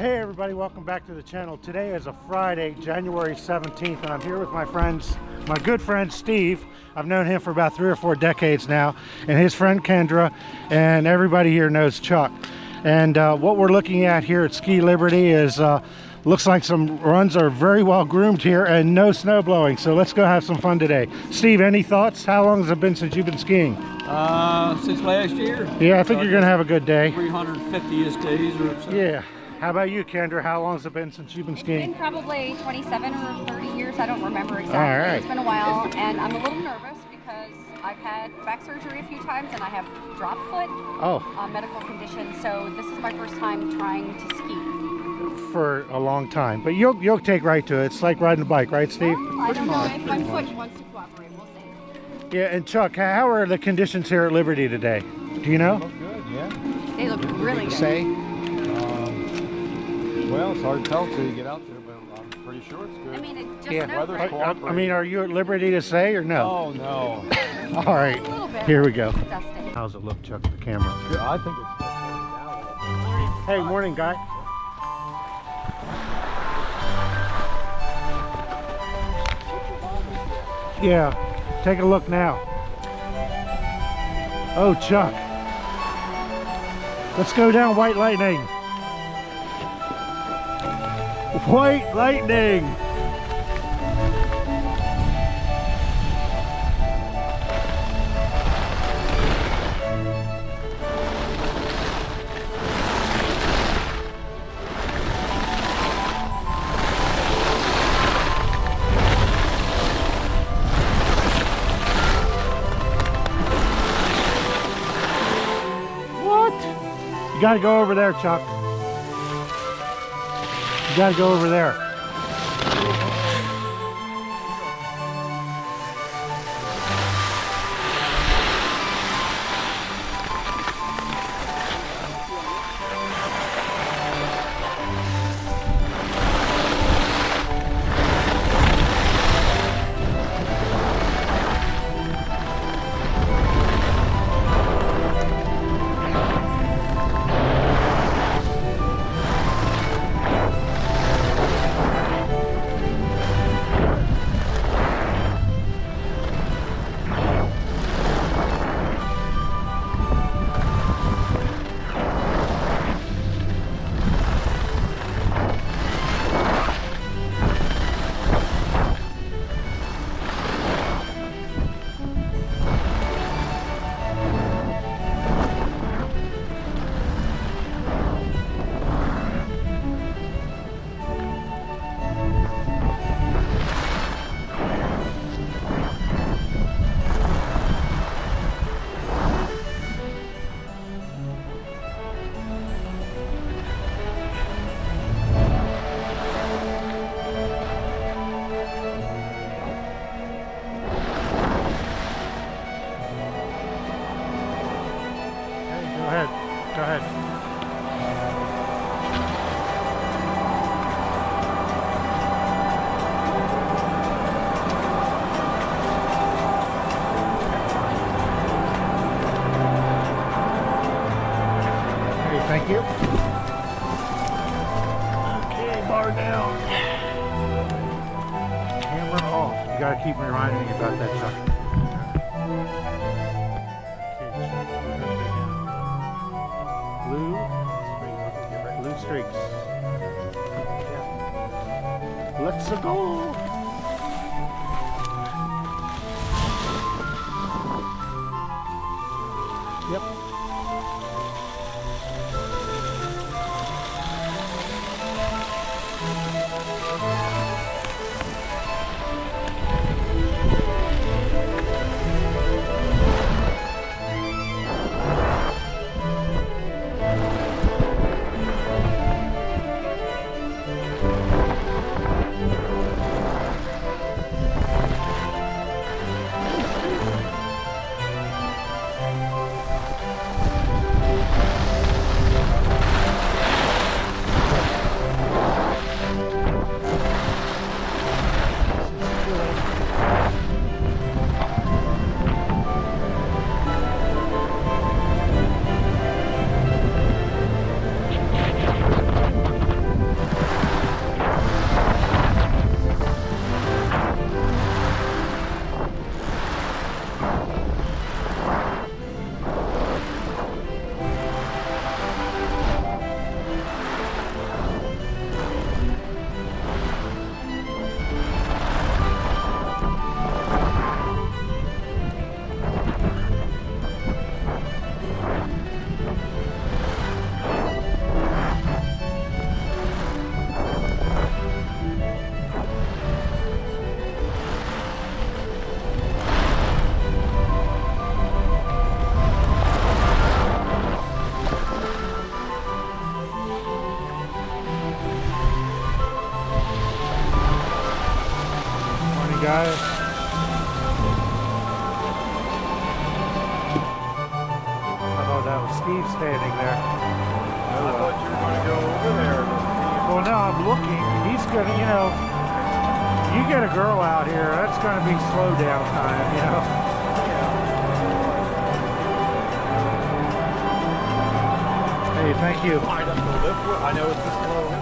Hey everybody, welcome back to the channel. Today is a Friday, January 17th, and I'm here with my good friend Steve. I've known him for about 3 or 4 decades now, and his friend Kendra, and everybody here knows Chuck. And what we're looking at here at Ski Liberty is looks like some runs are very well groomed here and no snow blowing, so let's go have some fun today. Steve, any thoughts? How long has it been since you've been skiing? Since last year. Yeah, I think you're gonna have a good day. 350-ish days or so. Yeah. How about you, Kendra? How long has it been since you've been skiing? It's been probably 27 or 30 years. I don't remember exactly. All right. It's been a while, and I'm a little nervous because I've had back surgery a few times, and I have drop foot, medical condition. So this is my first time trying to ski for a long time. But you'll take right to it. It's like riding a bike, right, Steve? I don't know if my foot wants to cooperate. We'll see. Yeah, and Chuck, how are the conditions here at Liberty today? Do you know? They look good, yeah. They look really good. Say. Well, it's hard to tell until you get out there, but I'm pretty sure it's good. I mean, it just Weather's snowed, right? cooperating. I mean, are you at liberty to say or no? Oh, no. All right, A little bit. here we go. Dusting. How's it look, Chuck, the camera? I think it's Hey, morning, guy. Yeah, take a look now. Oh, Chuck. Let's go down White Lightning. White Lightning. You gotta go over there, Chuck. You gotta go over there. Go ahead. Okay, thank you. Okay, bar down. Camera off. You gotta keep reminding me about that, Chuck. Blue streaks. Yeah. Let's go. Yep. guys. I thought that was Steve standing there. I thought you were going to go over there. Well, now I'm looking. He's going to, you know, you get a girl out here, that's going to be slow down time, you know. Hey, thank you. I know it's just slow.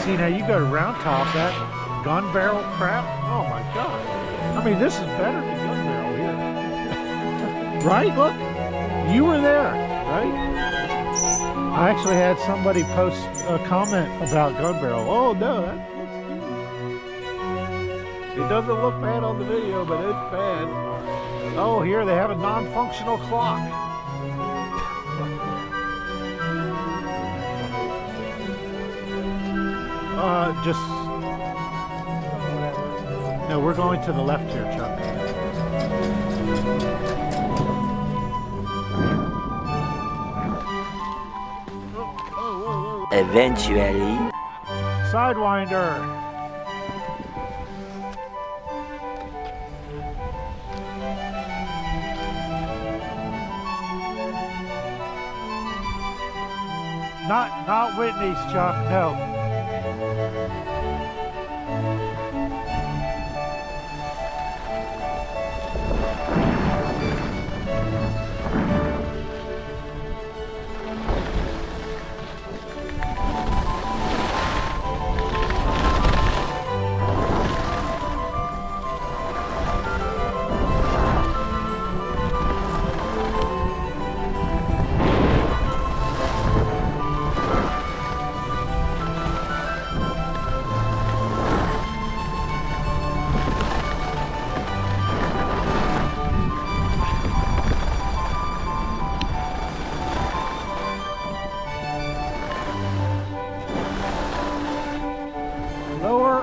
See, now you go to Round Top, that gun barrel crap. Oh my God. I mean, this is better than gun barrel here. Right? Look, you were there, right? I actually had somebody post a comment about gun barrel. Oh no, that looks good. It doesn't look bad on the video, but it's bad. Oh, here they have a non-functional clock. Just no, we're going to the left here, Chuck. Eventually. Sidewinder. Not Whitney's, Chuck, no.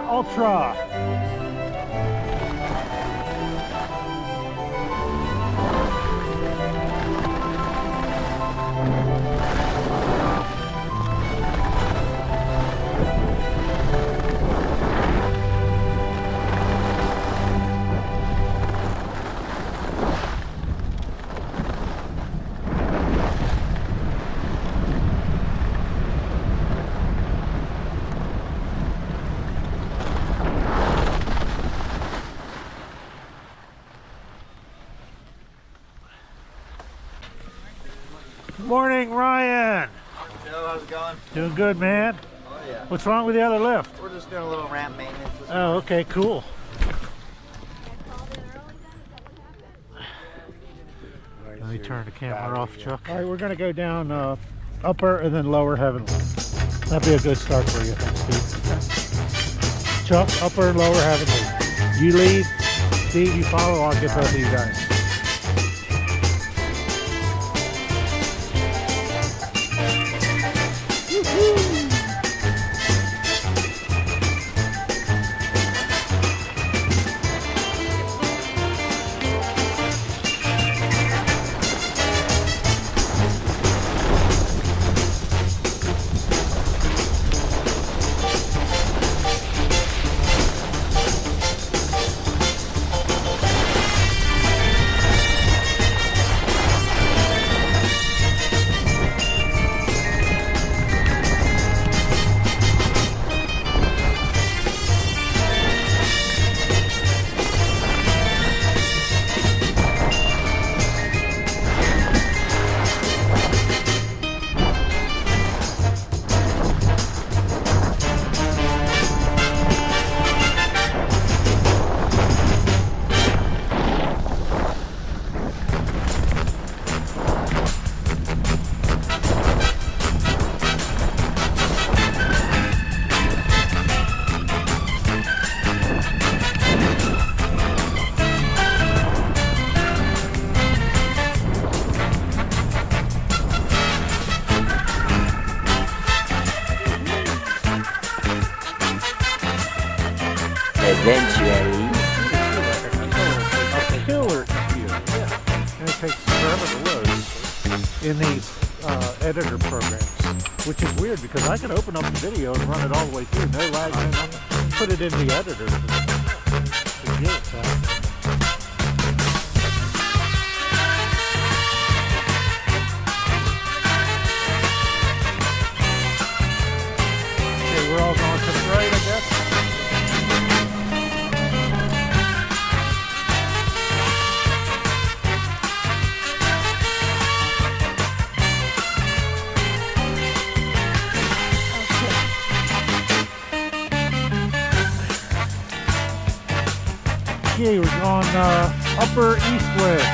Ultra. Morning, Ryan. Joe, how's it going? Doing good, man. Oh yeah. What's wrong with the other lift? We're just doing a little ramp maintenance. Oh, okay, cool. Let me turn the camera off, Chuck. All right, we're going to go down upper and then lower heavenly. That'd be a good start for you, I think, Steve. Chuck, upper and lower heavenly. You lead, Steve, you follow. I'll get both of you guys. Eventually. A killer computer. Yeah. And it takes forever to load in these editor programs, which is weird because I can open up the video and run it all the way through, no lag, no nothing. Put it in the editor. get it, so. Okay, we're all going to the right, I guess. Okay, we're going Upper Eastwind.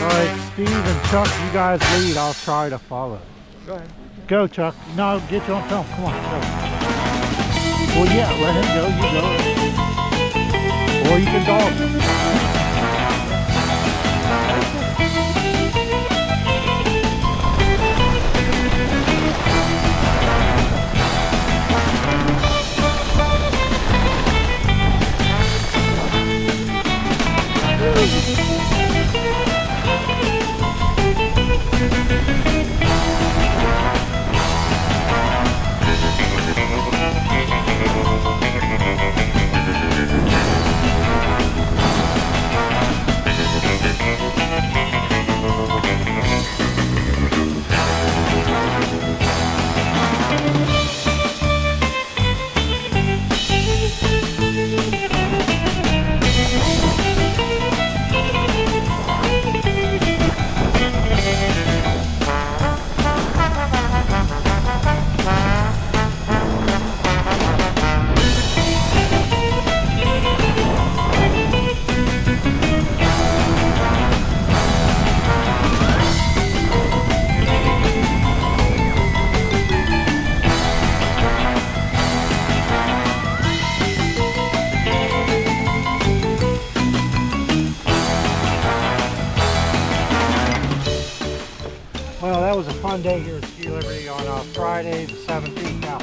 Alright, Steve and Chuck, you guys lead. I'll try to follow. Go ahead. Go, Chuck. No, I'll get you on film. Come on, go. Well, yeah, let him go. You go. Or you can dog. Well, that was a fun day here at Ski Liberty on Friday the 17th. Now,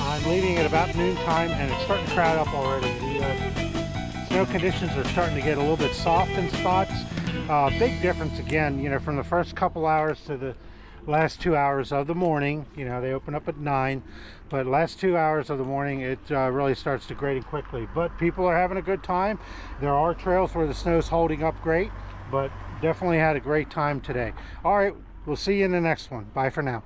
I'm leaving at about noontime and it's starting to crowd up already. The snow conditions are starting to get a little bit soft in spots. Big difference again, you know, from the first couple hours to the last 2 hours of the morning. You know, they open up at 9, but last 2 hours of the morning it really starts degrading quickly. But people are having a good time. There are trails where the snow's holding up great, but definitely had a great time today. All right. We'll see you in the next one. Bye for now.